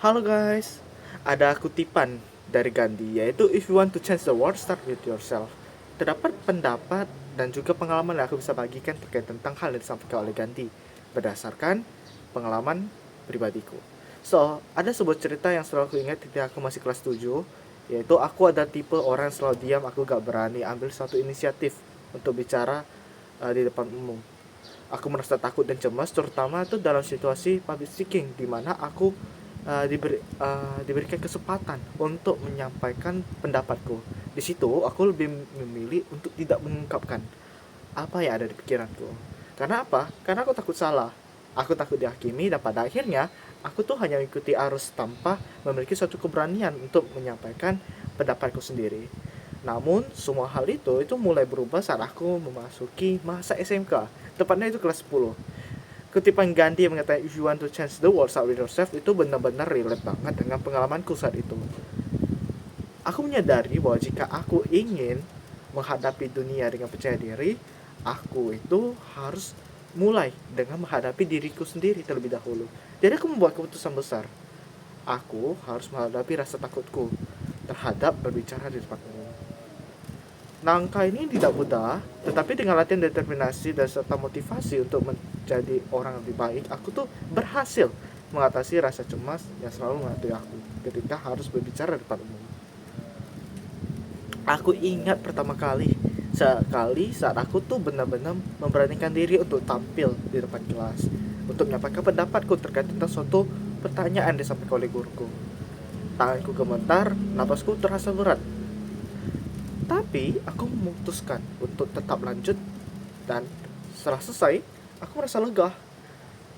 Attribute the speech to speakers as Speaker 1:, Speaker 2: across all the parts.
Speaker 1: Halo guys, ada kutipan dari Gandhi yaitu if you want to change the world, start with yourself. Terdapat pendapat dan juga pengalaman yang aku bisa bagikan terkait tentang hal yang disampaikan oleh Gandhi berdasarkan pengalaman pribadiku. So, ada sebuah cerita yang selalu aku ingat ketika aku masih kelas 7, yaitu aku ada tipe orang yang selalu diam, aku gak berani ambil suatu inisiatif untuk bicara di depan umum. Aku merasa takut dan cemas, terutama itu dalam situasi public speaking, di mana aku diberikan kesempatan untuk menyampaikan pendapatku. Di situ aku lebih memilih untuk tidak mengungkapkan apa yang ada di pikiranku. Karena apa? Karena aku takut salah. Aku takut dihakimi dan pada akhirnya aku tuh hanya mengikuti arus tanpa memiliki suatu keberanian untuk menyampaikan pendapatku sendiri. Namun semua hal itu mulai berubah saat aku memasuki masa SMK. Tepatnya itu kelas 10. Kutipan Gandhi yang mengatakan if you want to change the world, start with yourself itu benar-benar relate banget dengan pengalamanku saat itu. Aku menyadari bahwa jika aku ingin menghadapi dunia dengan percaya diri, aku itu harus mulai dengan menghadapi diriku sendiri terlebih dahulu. Jadi aku membuat keputusan besar. Aku harus menghadapi rasa takutku terhadap berbicara di depan umum. Langkah ini tidak mudah, tetapi dengan latihan determinasi dan serta motivasi untuk menjadi orang lebih baik, aku tuh berhasil mengatasi rasa cemas yang selalu menghantui aku ketika harus berbicara di depan umum. Aku ingat pertama kali sekali saat aku tuh benar-benar memberanikan diri untuk tampil di depan kelas untuk menyampaikan pendapatku terkait tentang suatu pertanyaan yang disampaikan oleh guruku. Tanganku gemetar, napasku terasa berat. Tapi aku memutuskan untuk tetap lanjut dan setelah selesai, aku merasa lega.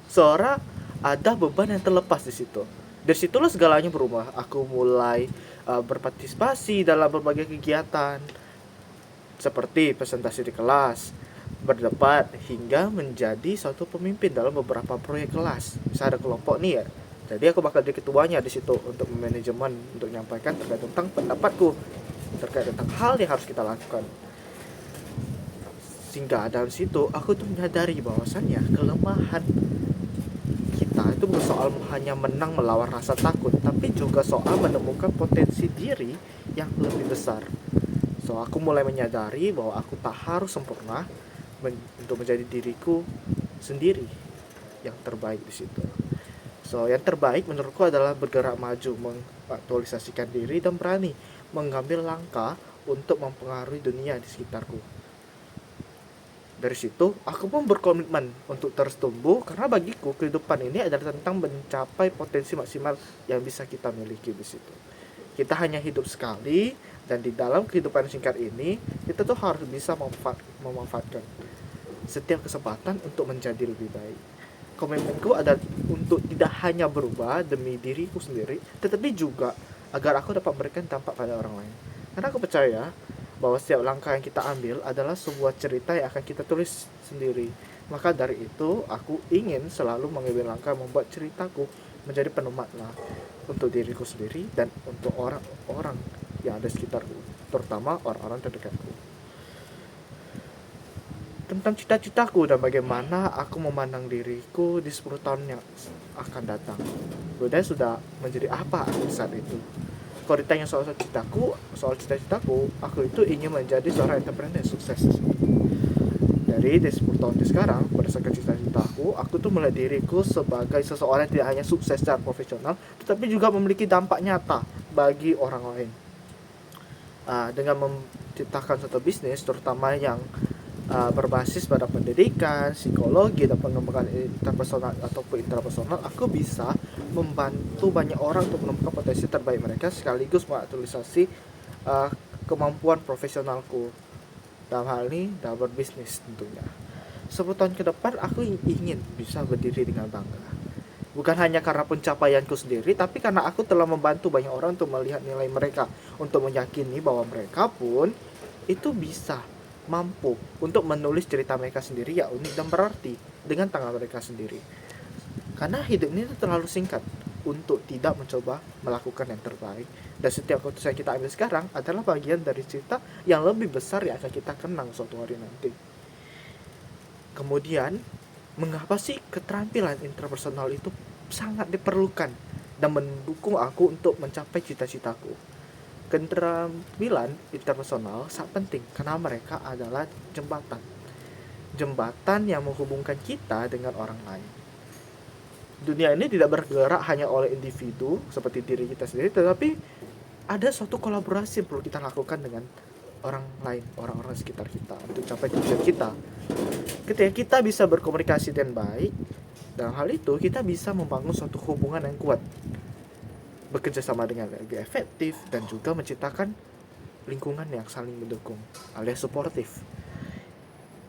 Speaker 1: Seorang ada beban yang terlepas di situ. Dari situlah segalanya berubah. Aku mulai berpartisipasi dalam berbagai kegiatan seperti presentasi di kelas, berdebat hingga menjadi suatu pemimpin dalam beberapa proyek kelas. Bisa ada kelompok nih ya. Jadi aku bakal jadi ketuanya di situ untuk manajemen untuk menyampaikan terkait tentang pendapatku terkait tentang hal yang harus kita lakukan. Sehingga dalam situ aku tuh menyadari bahwasannya kelemahan kita itu bukan soal hanya menang melawan rasa takut, tapi juga soal menemukan potensi diri yang lebih besar. So aku mulai menyadari bahwa aku tak harus sempurna untuk menjadi diriku sendiri yang terbaik di situ. So yang terbaik menurutku adalah bergerak maju, mengaktualisasikan diri dan berani mengambil langkah untuk mempengaruhi dunia di sekitarku. Dari situ aku pun berkomitmen untuk terus tumbuh karena bagiku kehidupan ini adalah tentang mencapai potensi maksimal yang bisa kita miliki di situ. Kita hanya hidup sekali dan di dalam kehidupan singkat ini kita tuh harus bisa memanfaatkan setiap kesempatan untuk menjadi lebih baik. Komitmenku adalah untuk tidak hanya berubah demi diriku sendiri, tetapi juga agar aku dapat memberikan dampak pada orang lain. Karena aku percaya bahwa setiap langkah yang kita ambil adalah sebuah cerita yang akan kita tulis sendiri. Maka dari itu, aku ingin selalu mengambil langkah membuat ceritaku menjadi penuh makna untuk diriku sendiri dan untuk orang-orang yang ada di sekitarku, terutama orang-orang terdekatku. Tentang cita-citaku dan bagaimana aku memandang diriku di 10 tahun yang akan datang. Udah sudah menjadi apa aku saat itu? Kalau ditanya soal cita-citaku, aku itu ingin menjadi seorang entrepreneur sukses. Dari 10 tahun di sekarang, berdasarkan cita-citaku, aku tuh melihat diriku sebagai seseorang yang tidak hanya sukses secara profesional, tetapi juga memiliki dampak nyata bagi orang lain. Dengan menciptakan suatu bisnis, terutama yang berbasis pada pendidikan, psikologi, dan pengembangan interpersonal ataupun intrapersonal, aku bisa membantu banyak orang untuk menemukan potensi terbaik mereka sekaligus mengaktualisasi kemampuan profesionalku dalam hal ini dalam berbisnis tentunya. 10 tahun ke depan aku ingin bisa berdiri dengan bangga. Bukan hanya karena pencapaianku sendiri, tapi karena aku telah membantu banyak orang untuk melihat nilai mereka, untuk meyakini bahwa mereka pun itu bisa mampu untuk menulis cerita mereka sendiri yang unik dan berarti dengan tangan mereka sendiri. Karena hidup ini terlalu singkat untuk tidak mencoba melakukan yang terbaik, dan setiap keputusan yang kita ambil sekarang adalah bagian dari cerita yang lebih besar yang akan kita kenang suatu hari nanti. Kemudian, mengapa sih keterampilan interpersonal itu sangat diperlukan dan mendukung aku untuk mencapai cita-citaku. Keterampilan interpersonal sangat penting karena mereka adalah jembatan yang menghubungkan kita dengan orang lain. Dunia ini tidak bergerak hanya oleh individu seperti diri kita sendiri, tetapi ada suatu kolaborasi yang perlu kita lakukan dengan orang lain, orang-orang sekitar kita untuk capai tujuan kita. Ketika kita bisa berkomunikasi dengan baik, dalam hal itu kita bisa membangun suatu hubungan yang kuat, bekerja sama dengan lebih efektif, dan juga menciptakan lingkungan yang saling mendukung alias suportif.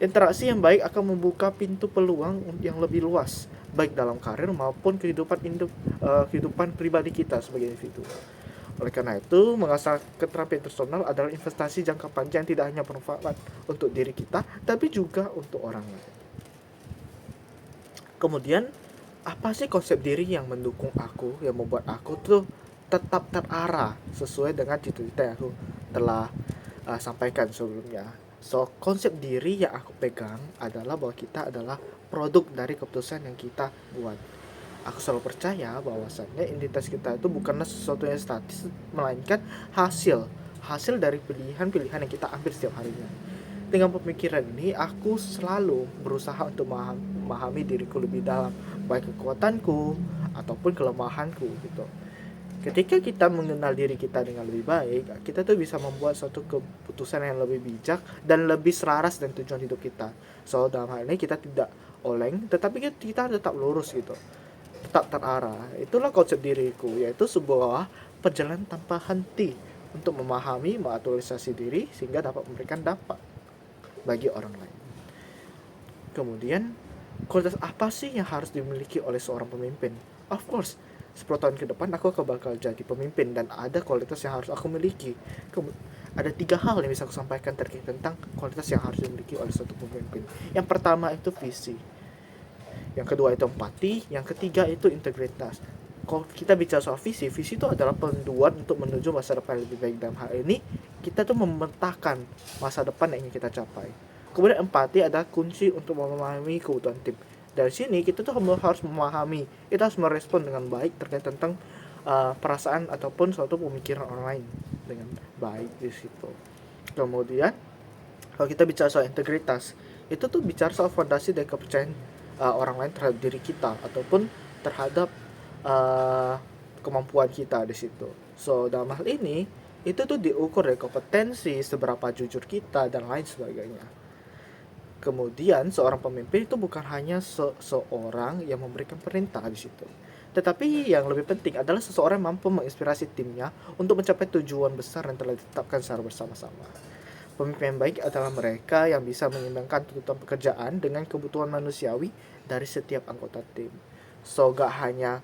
Speaker 1: Interaksi yang baik akan membuka pintu peluang yang lebih luas, baik dalam karir maupun kehidupan pribadi kita sebagai individu. Oleh karena itu, mengasah keterampilan personal adalah investasi jangka panjang yang tidak hanya bermanfaat untuk diri kita, tapi juga untuk orang lain. Kemudian, apa sih konsep diri yang mendukung aku, yang membuat aku tuh tetap terarah sesuai dengan cita-cita yang aku telah sampaikan sebelumnya. So, konsep diri yang aku pegang adalah bahwa kita adalah produk dari keputusan yang kita buat. Aku selalu percaya bahwasannya identitas kita itu bukanlah sesuatu yang statis, melainkan hasil dari pilihan-pilihan yang kita ambil setiap harinya. Dengan pemikiran ini, aku selalu berusaha untuk memahami diriku lebih dalam, baik kekuatanku ataupun kelemahanku gitu. Ketika kita mengenal diri kita dengan lebih baik, kita tuh bisa membuat suatu keputusan yang lebih bijak dan lebih selaras dengan tujuan hidup kita. So, dalam hal ini kita tidak oleng, tetapi kita tetap lurus gitu, tetap terarah. Itulah konsep diriku, yaitu sebuah perjalanan tanpa henti untuk memahami, mengaktualisasi diri sehingga dapat memberikan dampak bagi orang lain. Kemudian, kualitas apa sih yang harus dimiliki oleh seorang pemimpin? Of course, 10 tahun ke depan aku bakal jadi pemimpin dan ada kualitas yang harus aku miliki. Ada 3 hal yang bisa aku sampaikan terkait tentang kualitas yang harus dimiliki oleh suatu pemimpin. Yang pertama itu visi, yang kedua itu empati, yang ketiga itu integritas. Kalau kita bicara soal visi itu adalah panduan untuk menuju masa depan yang lebih baik. Dalam hal ini kita tuh memetakan masa depan yang ingin kita capai. Kemudian empati adalah kunci untuk memahami kebutuhan tim. Dari sini kita tuh harus memahami, kita harus merespon dengan baik terkait tentang perasaan ataupun suatu pemikiran orang lain dengan baik di situ. Kemudian kalau kita bicara soal integritas, itu tuh bicara soal fondasi dari kepercayaan orang lain terhadap diri kita ataupun terhadap kemampuan kita di situ. So, dalam hal ini itu tuh diukur dari kompetensi, seberapa jujur kita dan lain sebagainya. Kemudian seorang pemimpin itu bukan hanya seorang yang memberikan perintah di situ, tetapi yang lebih penting adalah seseorang yang mampu menginspirasi timnya untuk mencapai tujuan besar yang telah ditetapkan secara bersama-sama. Pemimpin yang baik adalah mereka yang bisa menyeimbangkan tuntutan pekerjaan dengan kebutuhan manusiawi dari setiap anggota tim. So, gak hanya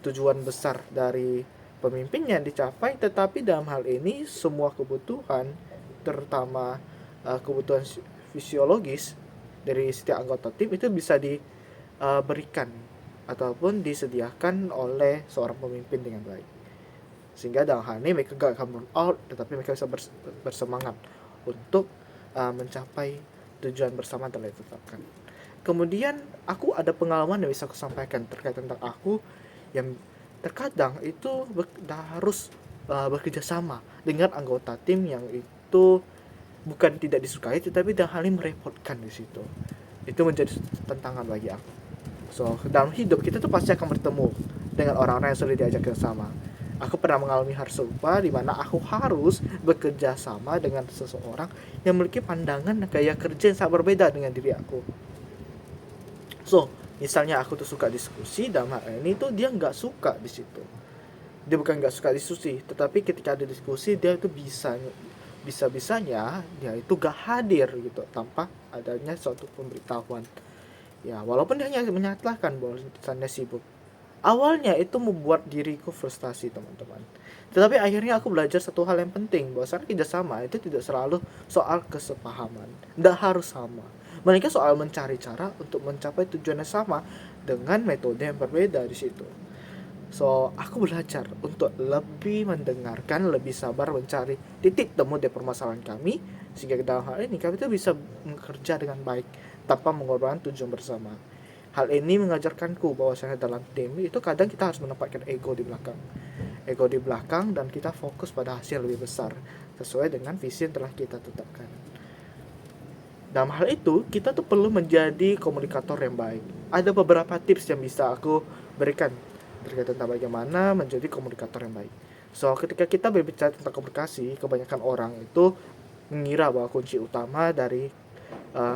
Speaker 1: tujuan besar dari pemimpinnya dicapai, tetapi dalam hal ini semua kebutuhan, terutama kebutuhan fisiologis dari setiap anggota tim itu bisa diberikan ataupun disediakan oleh seorang pemimpin dengan baik. Sehingga dalam hal ini mereka gak akan burn out, tetapi mereka bisa bersemangat untuk mencapai tujuan bersama yang telah ditetapkan. Kemudian aku ada pengalaman yang bisa aku sampaikan terkait tentang aku yang terkadang itu harus bekerja sama dengan anggota tim yang itu bukan tidak disukai, tetapi dalam hal ini merepotkan di situ. Itu menjadi tantangan bagi aku. So, dalam hidup kita tuh pasti akan bertemu dengan orang-orang yang sulit diajak bersama. Aku pernah mengalami hal serupa di mana aku harus bekerja sama dengan seseorang yang memiliki pandangan gaya kerja yang sangat berbeda dengan diri aku. So, misalnya aku tuh suka diskusi, dalam hal ini tuh dia nggak suka di situ. Dia bukan nggak suka diskusi, tetapi ketika ada diskusi dia itu bisa-bisanya dia itu gak hadir gitu tanpa adanya suatu pemberitahuan. Ya, walaupun dia hanya menyatakan bahwa misalnya sibuk. Awalnya itu membuat diriku frustasi, teman-teman. Tetapi akhirnya aku belajar satu hal yang penting, bahwa kerjasama itu tidak selalu soal kesepahaman, tidak harus sama. Mereka soal mencari cara untuk mencapai tujuan yang sama dengan metode yang berbeda di situ. So, aku belajar untuk lebih mendengarkan, lebih sabar mencari titik temu dari permasalahan kami, sehingga dalam hal ini kami itu bisa bekerja dengan baik tanpa mengorbankan tujuan bersama. Hal ini mengajarkanku bahwasanya dalam tim itu kadang kita harus menempatkan ego di belakang. Ego di belakang dan kita fokus pada hasil lebih besar sesuai dengan visi yang telah kita tetapkan. Dalam hal itu, kita tuh perlu menjadi komunikator yang baik. Ada beberapa tips yang bisa aku berikan terkait tentang bagaimana menjadi komunikator yang baik. So, ketika kita berbicara tentang komunikasi, kebanyakan orang itu mengira bahwa kunci utama dari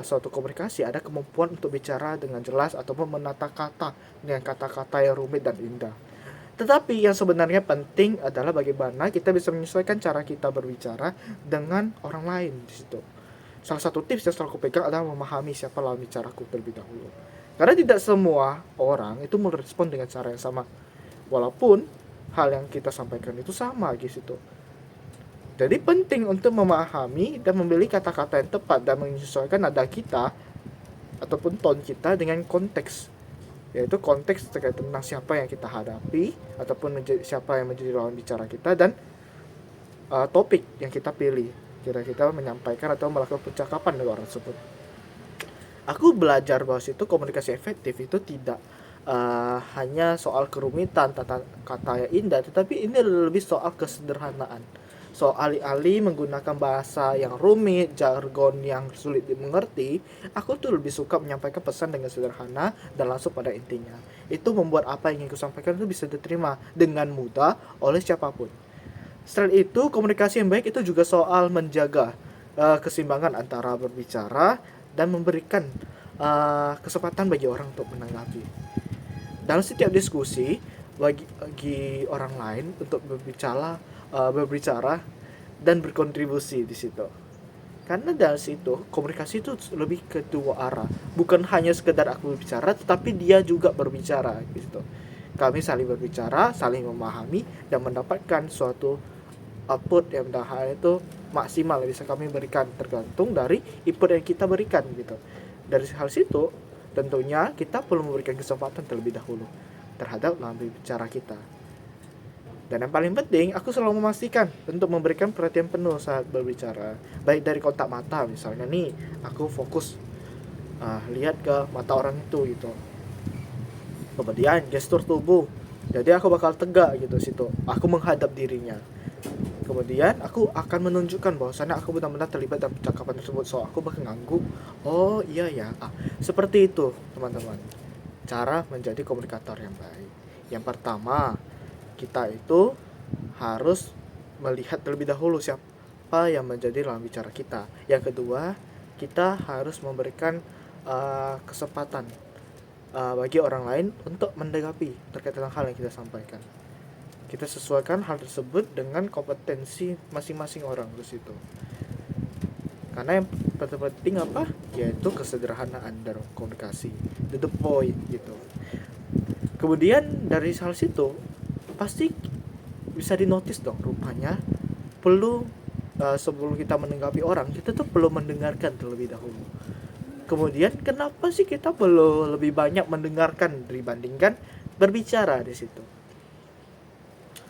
Speaker 1: suatu komunikasi ada kemampuan untuk bicara dengan jelas ataupun menata kata dengan kata-kata yang rumit dan indah. Tetapi yang sebenarnya penting adalah bagaimana kita bisa menyesuaikan cara kita berbicara dengan orang lain di situ. Salah satu tips yang selalu aku pegang adalah memahami siapa lawan bicaraku terlebih dahulu. Karena tidak semua orang itu merespon dengan cara yang sama. Walaupun hal yang kita sampaikan itu sama di situ. Jadi penting untuk memahami dan memilih kata-kata yang tepat dan menyesuaikan nada kita ataupun tone kita dengan konteks, yaitu konteks terkait tentang siapa yang kita hadapi ataupun siapa yang menjadi lawan bicara kita dan topik yang kita pilih. Kita menyampaikan atau melakukan percakapan dengan orang tersebut. Aku belajar bahwa itu komunikasi efektif itu tidak hanya soal kerumitan tata kata yang indah, tetapi ini lebih soal kesederhanaan. So, alih-alih menggunakan bahasa yang rumit, jargon yang sulit dimengerti, aku tuh lebih suka menyampaikan pesan dengan sederhana dan langsung pada intinya. Itu membuat apa yang ingin aku sampaikan itu bisa diterima dengan mudah oleh siapapun. Selain itu, komunikasi yang baik itu juga soal menjaga keseimbangan antara berbicara dan memberikan kesempatan bagi orang untuk menanggapi. Dalam setiap diskusi, bagi orang lain untuk berbicara dan berkontribusi di situ. Karena dari situ komunikasi itu lebih ke dua arah, bukan hanya sekedar aku berbicara, tetapi dia juga berbicara gitu. Kami saling berbicara, saling memahami dan mendapatkan suatu output yang hal itu maksimal bisa kami berikan tergantung dari input yang kita berikan gitu. Dari hal situ tentunya kita perlu memberikan kesempatan terlebih dahulu terhadap lawan bicara kita. Dan yang paling penting, aku selalu memastikan untuk memberikan perhatian penuh saat berbicara. Baik dari kontak mata, misalnya nih, aku fokus lihat ke mata orang itu gitu. Kemudian gestur tubuh. Jadi aku bakal tegak gitu situ. Aku menghadap dirinya. Kemudian aku akan menunjukkan bahwasannya aku benar-benar terlibat dalam percakapan tersebut. So aku bakal ngangguk. Oh iya ya. Seperti itu teman-teman. Cara menjadi komunikator yang baik. Yang pertama, kita itu harus melihat terlebih dahulu siapa yang menjadi lawan bicara kita. Yang kedua, kita harus memberikan kesempatan bagi orang lain untuk menanggapi terkait dengan hal yang kita sampaikan. Kita sesuaikan hal tersebut dengan kompetensi masing-masing orang di situ. Karena yang penting apa? Yaitu kesederhanaan dalam komunikasi. To the point gitu. Kemudian dari hal situ pasti bisa dinotis dong, rupanya perlu sebelum kita menanggapi orang, kita tuh perlu mendengarkan terlebih dahulu. Kemudian kenapa sih kita perlu lebih banyak mendengarkan dibandingkan berbicara di situ?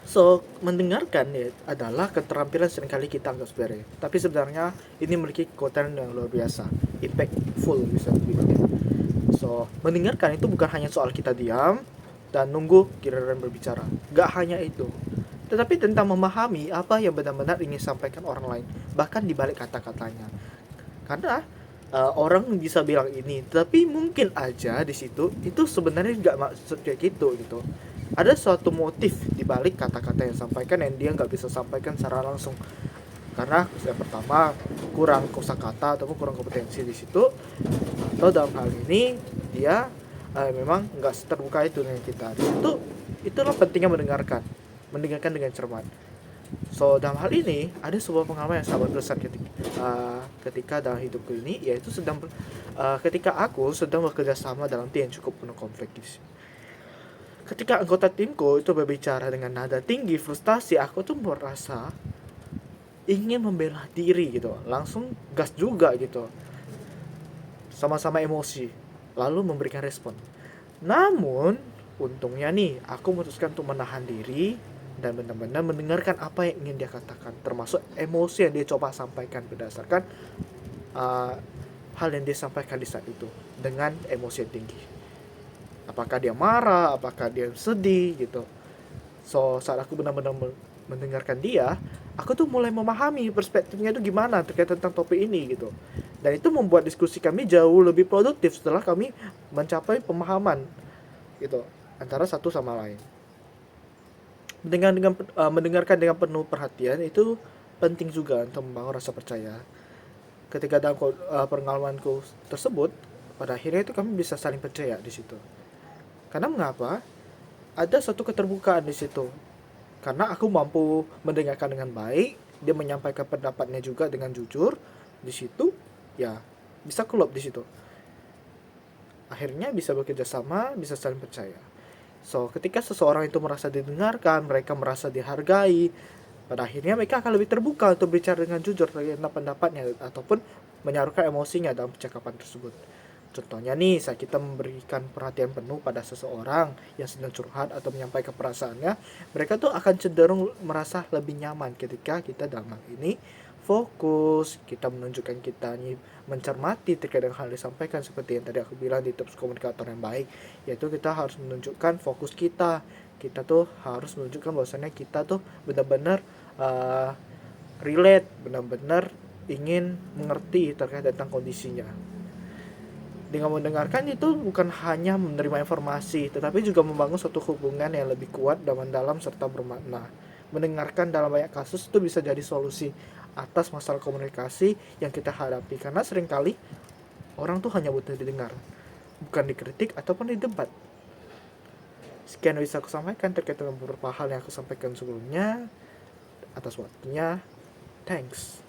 Speaker 1: So, mendengarkan ya adalah keterampilan seringkali kita anggap sepele, tapi sebenarnya ini memiliki kekuatan yang luar biasa, impactful bisa dibilang. So, mendengarkan itu bukan hanya soal kita diam dan nunggu giliran berbicara. Gak hanya itu, tetapi tentang memahami apa yang benar-benar ingin sampaikan orang lain, bahkan di balik kata-katanya. Karena orang bisa bilang ini, tapi mungkin aja di situ itu sebenarnya nggak maksud kayak gitu. Ada suatu motif di balik kata-kata yang disampaikan yang dia nggak bisa sampaikan secara langsung. Karena yang pertama kurang kosakata ataupun kurang kompetensi di situ, atau dalam hal ini dia memang nggak terbuka itu dengan kita. Di situ itulah pentingnya mendengarkan dengan cermat. So dalam hal ini ada sebuah pengalaman yang sangat berkesan ketika dalam hidupku ini, yaitu ketika aku sedang bekerja sama dalam tim yang cukup penuh konflik. Ketika anggota timku itu berbicara dengan nada tinggi frustasi, aku tuh merasa ingin membela diri gitu, langsung gas juga gitu, sama-sama emosi, lalu memberikan respon. Namun untungnya nih aku memutuskan untuk menahan diri dan benar-benar mendengarkan apa yang ingin dia katakan, termasuk emosi yang dia coba sampaikan berdasarkan hal yang dia sampaikan di saat itu dengan emosi yang tinggi. Apakah dia marah, apakah dia sedih gitu. So saat aku benar-benar mendengarkan dia, aku tuh mulai memahami perspektifnya itu gimana terkait tentang topik ini gitu. Dan itu membuat diskusi kami jauh lebih produktif setelah kami mencapai pemahaman gitu antara satu sama lain. Mendengarkan dengan penuh perhatian itu penting juga untuk membangun rasa percaya. Ketika dalam pengalamanku tersebut, pada akhirnya itu kami bisa saling percaya di situ. Karena mengapa? Ada satu keterbukaan di situ. Karena aku mampu mendengarkan dengan baik, dia menyampaikan pendapatnya juga dengan jujur. Di situ, ya bisa klop di situ. Akhirnya bisa bekerja sama, bisa saling percaya. So, ketika seseorang itu merasa didengarkan, mereka merasa dihargai, pada akhirnya mereka akan lebih terbuka untuk bicara dengan jujur tentang pendapatnya ataupun menyalurkan emosinya dalam percakapan tersebut. Contohnya nih, saat kita memberikan perhatian penuh pada seseorang yang sedang curhat atau menyampaikan perasaannya, mereka tuh akan cenderung merasa lebih nyaman ketika kita dalam hal ini fokus, kita menunjukkan kita nih mencermati terkait dengan hal yang disampaikan seperti yang tadi aku bilang di tips komunikator yang baik, yaitu kita harus menunjukkan fokus kita tuh harus menunjukkan bahwasannya kita tuh benar-benar uh, relate, benar-benar ingin mengerti terkait tentang kondisinya. Dengan mendengarkan itu bukan hanya menerima informasi, tetapi juga membangun suatu hubungan yang lebih kuat dan mendalam serta bermakna. Mendengarkan dalam banyak kasus itu bisa jadi solusi atas masalah komunikasi yang kita hadapi, karena seringkali orang tuh hanya butuh didengar, bukan dikritik ataupun didebat. Sekian bisa aku sampaikan terkait dengan beberapa hal yang aku sampaikan sebelumnya. Atas waktunya, thanks.